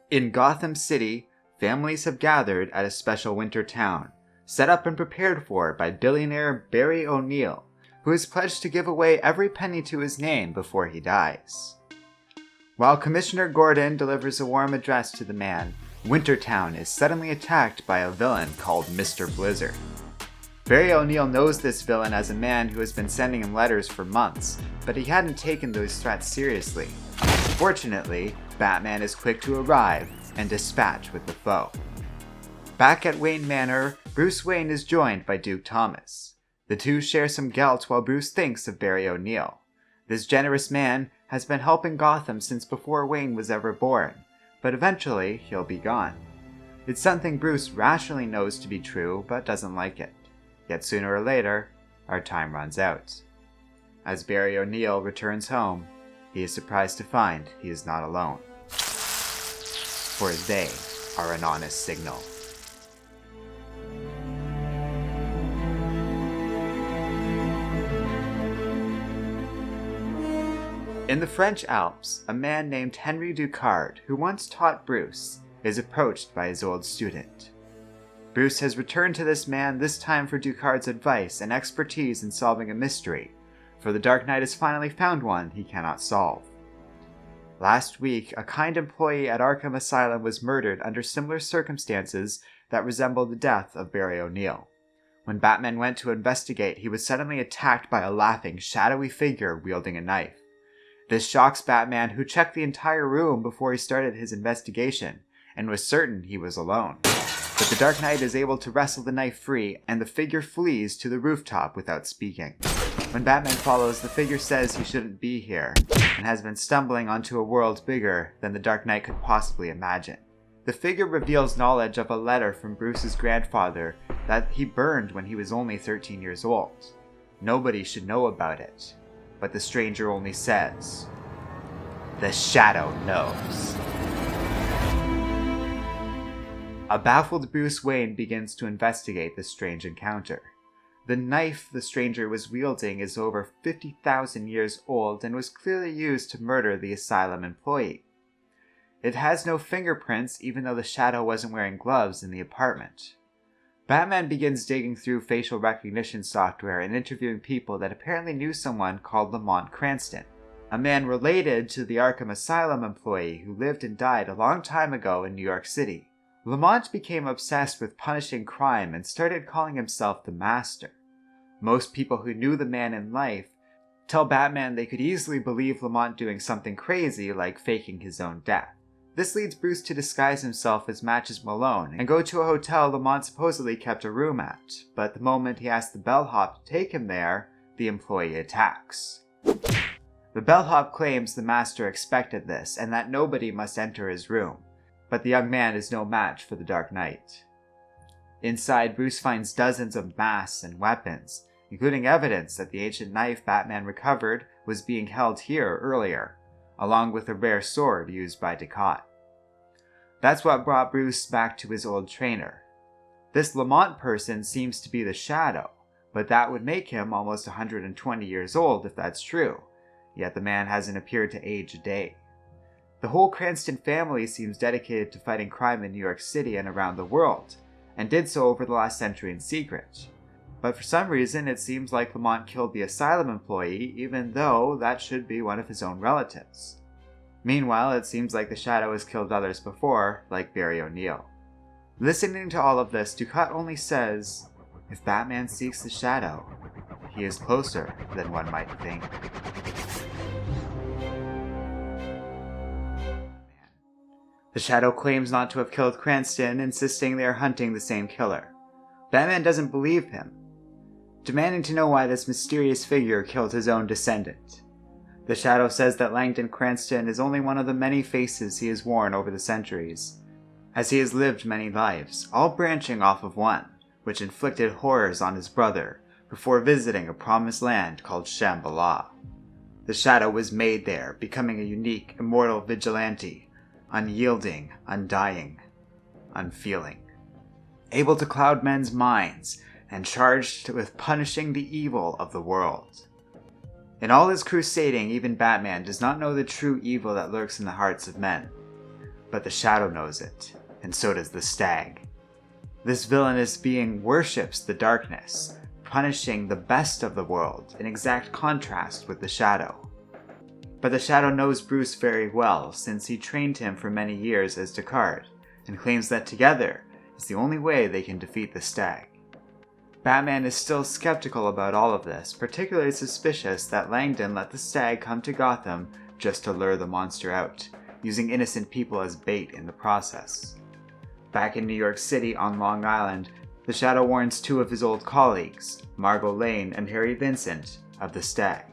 In Gotham City, families have gathered at a special winter town, set up and prepared for by billionaire Barry O'Neill, who has pledged to give away every penny to his name before he dies. While Commissioner Gordon delivers a warm address to the man, Wintertown is suddenly attacked by a villain called Mr. Blizzard. Barry O'Neill knows this villain as a man who has been sending him letters for months, but he hadn't taken those threats seriously. Fortunately, Batman is quick to arrive and dispatch with the foe. Back at Wayne Manor, Bruce Wayne is joined by Duke Thomas. The two share some gelt while Bruce thinks of Barry O'Neill. This generous man has been helping Gotham since before Wayne was ever born, but eventually he'll be gone. It's something Bruce rationally knows to be true, but doesn't like it. Yet sooner or later, our time runs out. As Barry O'Neill returns home, he is surprised to find he is not alone. For they are an honest signal. In the French Alps, a man named Henry Ducard, who once taught Bruce, is approached by his old student. Bruce has returned to this man, this time for Ducard's advice and expertise in solving a mystery, for the Dark Knight has finally found one he cannot solve. Last week, a kind employee at Arkham Asylum was murdered under similar circumstances that resembled the death of Barry O'Neill. When Batman went to investigate, he was suddenly attacked by a laughing, shadowy figure wielding a knife. This shocks Batman, who checked the entire room before he started his investigation, and was certain he was alone. But the Dark Knight is able to wrestle the knife free, and the figure flees to the rooftop without speaking. When Batman follows, the figure says he shouldn't be here, and has been stumbling onto a world bigger than the Dark Knight could possibly imagine. The figure reveals knowledge of a letter from Bruce's grandfather that he burned when he was only 13 years old. Nobody should know about it, but the stranger only says, "The Shadow knows." A baffled Bruce Wayne begins to investigate this strange encounter. The knife the stranger was wielding is over 50,000 years old and was clearly used to murder the asylum employee. It has no fingerprints, even though the Shadow wasn't wearing gloves in the apartment. Batman begins digging through facial recognition software and interviewing people that apparently knew someone called Lamont Cranston, a man related to the Arkham Asylum employee who lived and died a long time ago in New York City. Lamont became obsessed with punishing crime and started calling himself the Master. Most people who knew the man in life tell Batman they could easily believe Lamont doing something crazy like faking his own death. This leads Bruce to disguise himself as Matches Malone and go to a hotel Lamont supposedly kept a room at, but the moment he asks the bellhop to take him there, the employee attacks. The bellhop claims the Master expected this and that nobody must enter his room, but the young man is no match for the Dark Knight. Inside, Bruce finds dozens of masks and weapons, including evidence that the ancient knife Batman recovered was being held here earlier, along with a rare sword used by Ducard. That's what brought Bruce back to his old trainer. This Lamont person seems to be the Shadow, but that would make him almost 120 years old if that's true, yet the man hasn't appeared to age a day. The whole Cranston family seems dedicated to fighting crime in New York City and around the world, and did so over the last century in secret. But for some reason it seems like Lamont killed the asylum employee, even though that should be one of his own relatives. Meanwhile, it seems like the Shadow has killed others before, like Barry O'Neill. Listening to all of this, Ducard only says, "If Batman seeks the Shadow, he is closer than one might think." The Shadow claims not to have killed Cranston, insisting they are hunting the same killer. Batman doesn't believe him, demanding to know why this mysterious figure killed his own descendant. The Shadow says that Langdon Cranston is only one of the many faces he has worn over the centuries, as he has lived many lives, all branching off of one, which inflicted horrors on his brother before visiting a promised land called Shambhala. The Shadow was made there, becoming a unique, immortal vigilante, unyielding, undying, unfeeling, able to cloud men's minds, and charged with punishing the evil of the world. In all his crusading, even Batman does not know the true evil that lurks in the hearts of men. but the Shadow knows it, and so does the Stag. This villainous being worships the darkness, punishing the best of the world in exact contrast with the Shadow. But the Shadow knows Bruce very well since he trained him for many years as Descartes, and claims that together is the only way they can defeat the Stag. Batman is still skeptical about all of this, particularly suspicious that Langdon let the Stag come to Gotham just to lure the monster out, using innocent people as bait in the process. Back in New York City on Long Island, the Shadow warns two of his old colleagues, Margot Lane and Harry Vincent, of the Stag.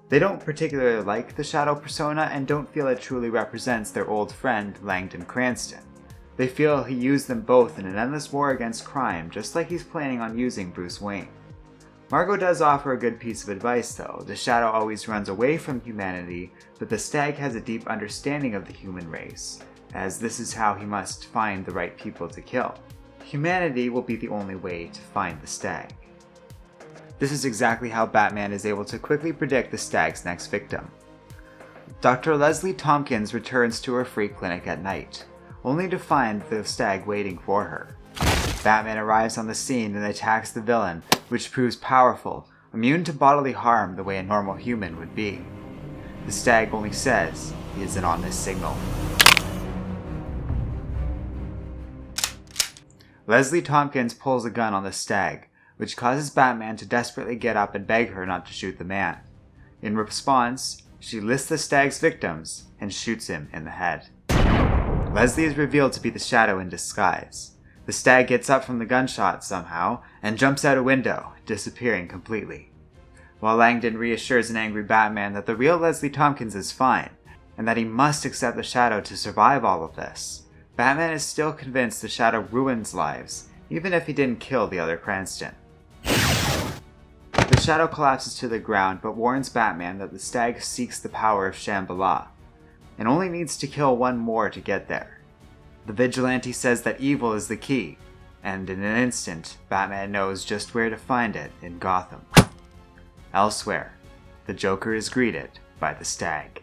They don't particularly like the Shadow persona and don't feel it truly represents their old friend Lamont Cranston. They feel he used them both in an endless war against crime, just like he's planning on using Bruce Wayne. Margot does offer a good piece of advice though. The Shadow always runs away from humanity, but the Stag has a deep understanding of the human race, as this is how he must find the right people to kill. Humanity will be the only way to find the Stag. This is exactly how Batman is able to quickly predict the Stag's next victim. Dr. Leslie Tompkins returns to her free clinic at night, only to find the Stag waiting for her. Batman arrives on the scene and attacks the villain, which proves powerful, immune to bodily harm the way a normal human would be. The Stag only says he isn't on this signal. Leslie Tompkins pulls a gun on the Stag, which causes Batman to desperately get up and beg her not to shoot the man. In response, she lists the Stag's victims and shoots him in the head. Leslie is revealed to be the Shadow in disguise. The Stag gets up from the gunshot somehow and jumps out a window, disappearing completely. While Langdon reassures an angry Batman that the real Leslie Tompkins is fine, and that he must accept the Shadow to survive all of this, Batman is still convinced the Shadow ruins lives, even if he didn't kill the other Cranston. The Shadow collapses to the ground but warns Batman that the Stag seeks the power of Shambhala, and only needs to kill one more to get there. The vigilante says that evil is the key, and in an instant, Batman knows just where to find it in Gotham. Elsewhere, the Joker is greeted by the Stag.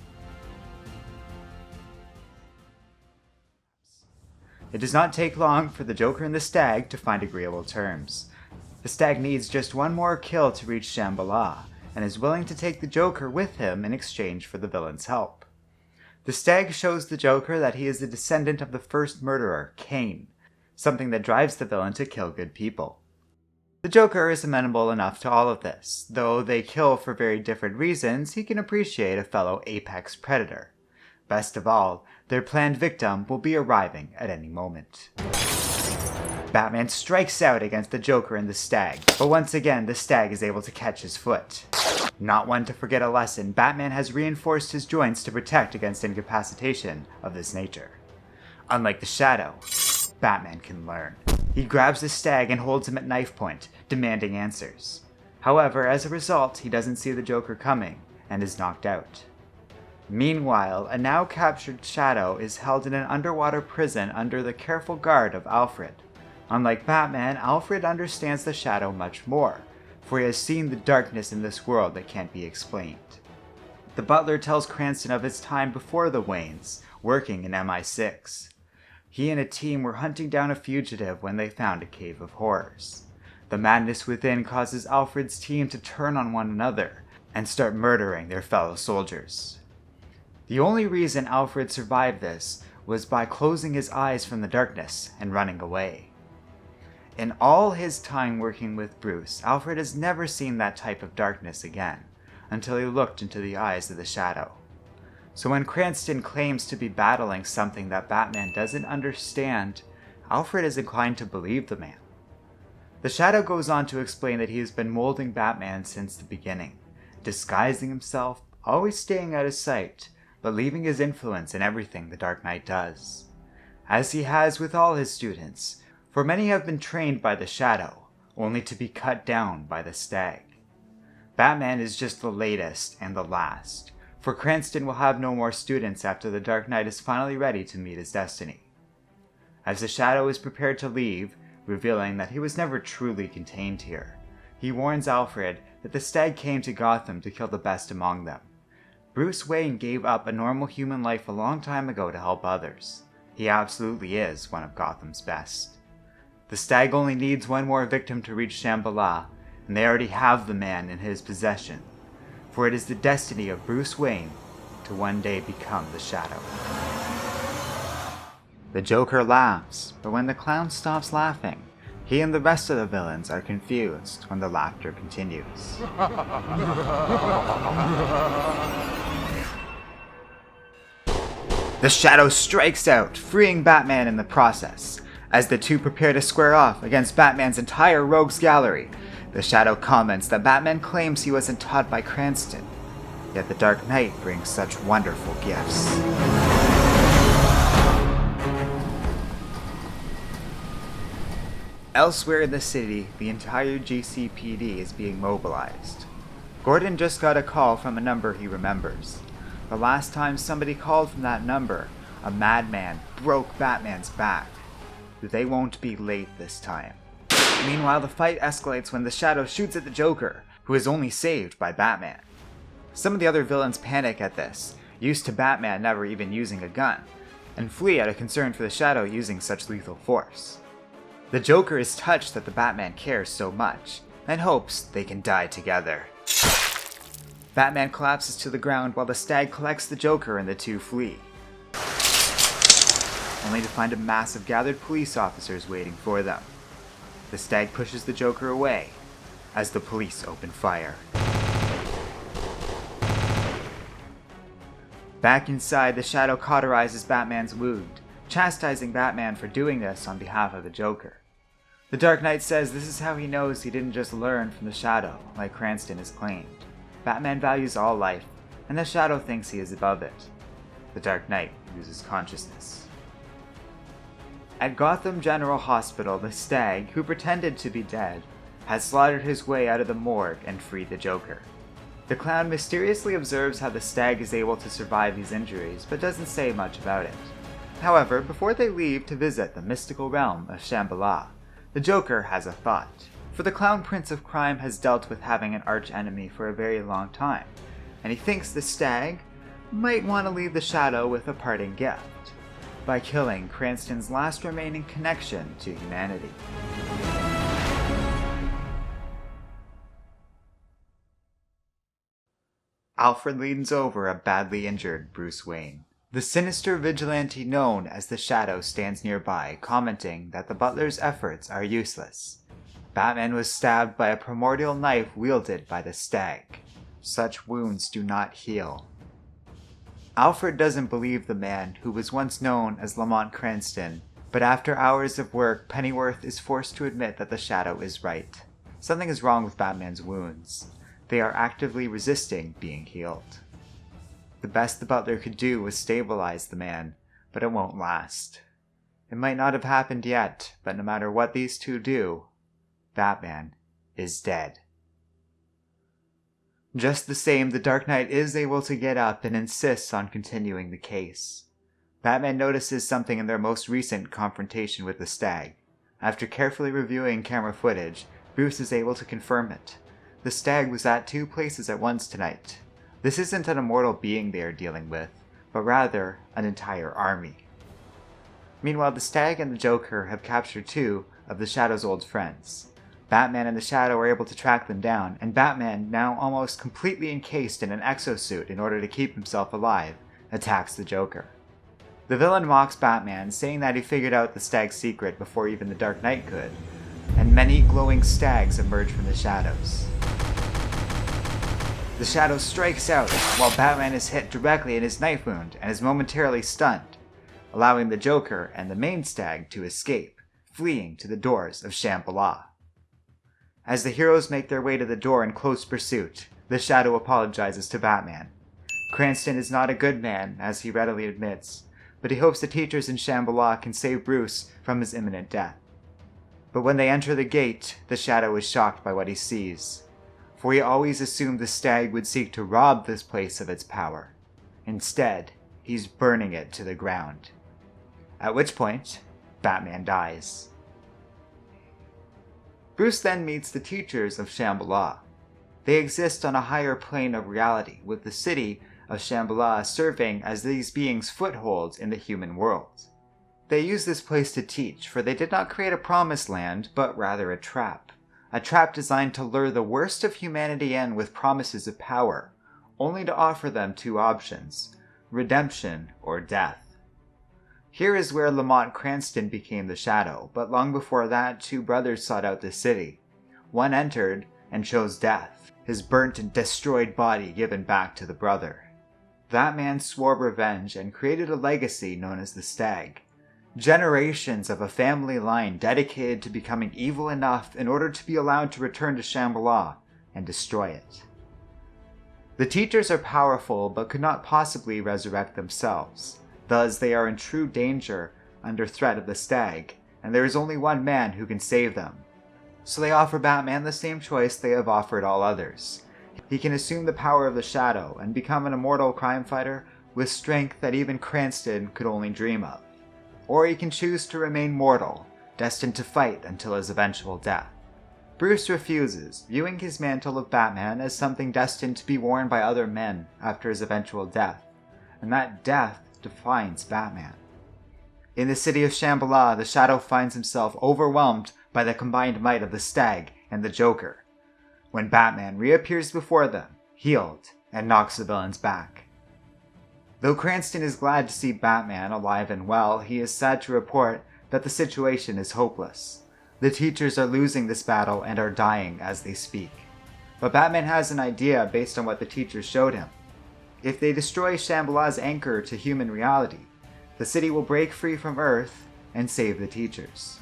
It does not take long for the Joker and the Stag to find agreeable terms. The Stag needs just one more kill to reach Shambhala, and is willing to take the Joker with him in exchange for the villain's help. The Stag shows the Joker that he is the descendant of the first murderer, Cain, something that drives the villain to kill good people. The Joker is amenable enough to all of this. Though they kill for very different reasons, he can appreciate a fellow apex predator. Best of all, their planned victim will be arriving at any moment. Batman strikes out against the Joker and the Stag, but once again the Stag is able to catch his foot. Not one to forget a lesson, Batman has reinforced his joints to protect against incapacitation of this nature. Unlike the Shadow, Batman can learn. He grabs the Stag and holds him at knife point, demanding answers. However, as a result, he doesn't see the Joker coming, and is knocked out. Meanwhile, a now captured Shadow is held in an underwater prison under the careful guard of Alfred. Unlike Batman, Alfred understands the Shadow much more, for he has seen the darkness in this world that can't be explained. The butler tells Cranston of his time before the Waynes, working in MI6. He and a team were hunting down a fugitive when they found a cave of horrors. The madness within causes Alfred's team to turn on one another and start murdering their fellow soldiers. The only reason Alfred survived this was by closing his eyes from the darkness and running away. In all his time working with Bruce, Alfred has never seen that type of darkness again, until he looked into the eyes of the Shadow. So when Cranston claims to be battling something that Batman doesn't understand, Alfred is inclined to believe the man. The Shadow goes on to explain that he has been molding Batman since the beginning, disguising himself, always staying out of sight, but leaving his influence in everything the Dark Knight does. As he has with all his students, for many have been trained by the Shadow, only to be cut down by the Stag. Batman is just the latest and the last, for Cranston will have no more students after the Dark Knight is finally ready to meet his destiny. As the Shadow is prepared to leave, revealing that he was never truly contained here, he warns Alfred that the Stag came to Gotham to kill the best among them. Bruce Wayne gave up a normal human life a long time ago to help others. He absolutely is one of Gotham's best. The Stag only needs one more victim to reach Shambhala, and they already have the man in his possession, for it is the destiny of Bruce Wayne to one day become the Shadow. The Joker laughs, but when the clown stops laughing, he and the rest of the villains are confused when the laughter continues. The Shadow strikes out, freeing Batman in the process. As the two prepare to square off against Batman's entire rogues gallery, the Shadow comments that Batman claims he wasn't taught by Cranston, yet the Dark Knight brings such wonderful gifts. Elsewhere in the city, the entire GCPD is being mobilized. Gordon just got a call from a number he remembers. The last time somebody called from that number, a madman broke Batman's back. They won't be late this time. Meanwhile, the fight escalates when the Shadow shoots at the Joker, who is only saved by Batman. Some of the other villains panic at this, used to Batman never even using a gun, and flee out of concern for the Shadow using such lethal force. The Joker is touched that the Batman cares so much, and hopes they can die together. Batman collapses to the ground while the Stag collects the Joker and the two flee, only to find a mass of gathered police officers waiting for them. The Stag pushes the Joker away as the police open fire. Back inside, the Shadow cauterizes Batman's wound, chastising Batman for doing this on behalf of the Joker. The Dark Knight says this is how he knows he didn't just learn from the Shadow, like Cranston has claimed. Batman values all life, and the Shadow thinks he is above it. The Dark Knight loses consciousness. At Gotham General Hospital, the Stag, who pretended to be dead, has slaughtered his way out of the morgue and freed the Joker. The clown mysteriously observes how the Stag is able to survive these injuries, but doesn't say much about it. However, before they leave to visit the mystical realm of Shambhala, the Joker has a thought. For the Clown Prince of Crime has dealt with having an arch-enemy for a very long time, and he thinks the Stag might want to leave the Shadow with a parting gift, by killing Cranston's last remaining connection to humanity. Alfred leans over a badly injured Bruce Wayne. The sinister vigilante known as the Shadow stands nearby, commenting that the butler's efforts are useless. Batman was stabbed by a primordial knife wielded by the Stag. Such wounds do not heal. Alfred doesn't believe the man who was once known as Lamont Cranston, but after hours of work, Pennyworth is forced to admit that the Shadow is right. Something is wrong with Batman's wounds. They are actively resisting being healed. The best the butler could do was stabilize the man, but it won't last. It might not have happened yet, but no matter what these two do, Batman is dead. Just the same, the Dark Knight is able to get up and insists on continuing the case. Batman notices something in their most recent confrontation with the Stag. After carefully reviewing camera footage, Bruce is able to confirm it. The Stag was at two places at once tonight. This isn't an immortal being they are dealing with, but rather an entire army. Meanwhile, the Stag and the Joker have captured two of the Shadow's old friends. Batman and the Shadow are able to track them down, and Batman, now almost completely encased in an exosuit in order to keep himself alive, attacks the Joker. The villain mocks Batman, saying that he figured out the Stag's secret before even the Dark Knight could, and many glowing stags emerge from the shadows. The Shadow strikes out, while Batman is hit directly in his knife wound and is momentarily stunned, allowing the Joker and the main Stag to escape, fleeing to the doors of Shambhala. As the heroes make their way to the door in close pursuit, the Shadow apologizes to Batman. Cranston is not a good man, as he readily admits, but he hopes the teachers in Shambhala can save Bruce from his imminent death. But when they enter the gate, the Shadow is shocked by what he sees, for he always assumed the Stag would seek to rob this place of its power. Instead, he's burning it to the ground. At which point, Batman dies. Bruce then meets the teachers of Shambhala. They exist on a higher plane of reality, with the city of Shambhala serving as these beings' footholds in the human world. They used this place to teach, for they did not create a promised land, but rather a trap. A trap designed to lure the worst of humanity in with promises of power, only to offer them two options: redemption or death. Here is where Lamont Cranston became the Shadow, but long before that, two brothers sought out the city. One entered and chose death, his burnt and destroyed body given back to the brother. That man swore revenge and created a legacy known as the Stag. Generations of a family line dedicated to becoming evil enough in order to be allowed to return to Shambhala and destroy it. The teachers are powerful but could not possibly resurrect themselves. Thus they are in true danger under threat of the Stag, and there is only one man who can save them. So they offer Batman the same choice they have offered all others. He can assume the power of the Shadow and become an immortal crime fighter with strength that even Cranston could only dream of. Or he can choose to remain mortal, destined to fight until his eventual death. Bruce refuses, viewing his mantle of Batman as something destined to be worn by other men after his eventual death, and that death defines Batman. In the city of Shambhala, the Shadow finds himself overwhelmed by the combined might of the Stag and the Joker, when Batman reappears before them, healed, and knocks the villains back. Though Cranston is glad to see Batman alive and well, he is sad to report that the situation is hopeless. The teachers are losing this battle and are dying as they speak. But Batman has an idea based on what the teachers showed him. If they destroy Shambhala's anchor to human reality, the city will break free from Earth and save the teachers.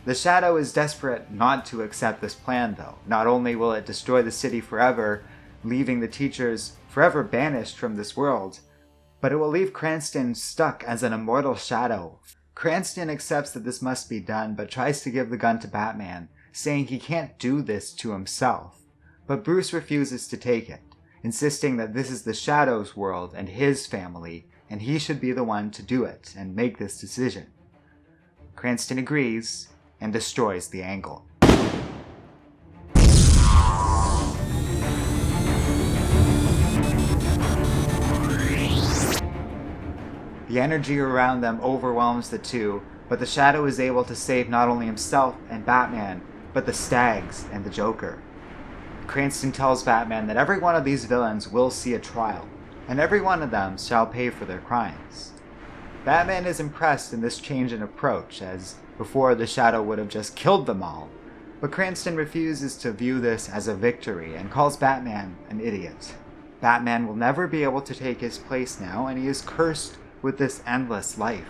The Shadow is desperate not to accept this plan, though. Not only will it destroy the city forever, leaving the teachers forever banished from this world, but it will leave Cranston stuck as an immortal Shadow. Cranston accepts that this must be done, but tries to give the gun to Batman, saying he can't do this to himself. But Bruce refuses to take it, insisting that this is the Shadow's world and his family, and he should be the one to do it and make this decision. Cranston agrees and destroys the angle. The energy around them overwhelms the two, but the Shadow is able to save not only himself and Batman, but the Stags and the Joker. Cranston tells Batman that every one of these villains will see a trial, and every one of them shall pay for their crimes. Batman is impressed in this change in approach, as before the Shadow would have just killed them all, but Cranston refuses to view this as a victory and calls Batman an idiot. Batman will never be able to take his place now, and he is cursed with this endless life.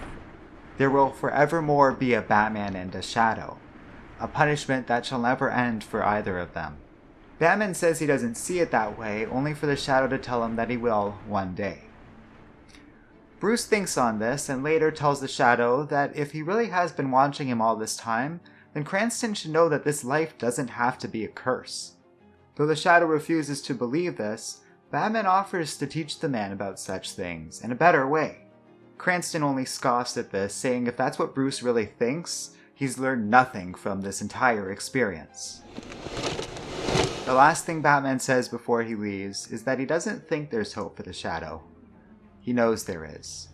There will forevermore be a Batman and a Shadow, a punishment that shall never end for either of them. Batman says he doesn't see it that way, only for the Shadow to tell him that he will one day. Bruce thinks on this and later tells the Shadow that if he really has been watching him all this time, then Cranston should know that this life doesn't have to be a curse. Though the Shadow refuses to believe this, Batman offers to teach the man about such things in a better way. Cranston only scoffs at this, saying if that's what Bruce really thinks, he's learned nothing from this entire experience. The last thing Batman says before he leaves is that he doesn't think there's hope for the Shadow. He knows there is.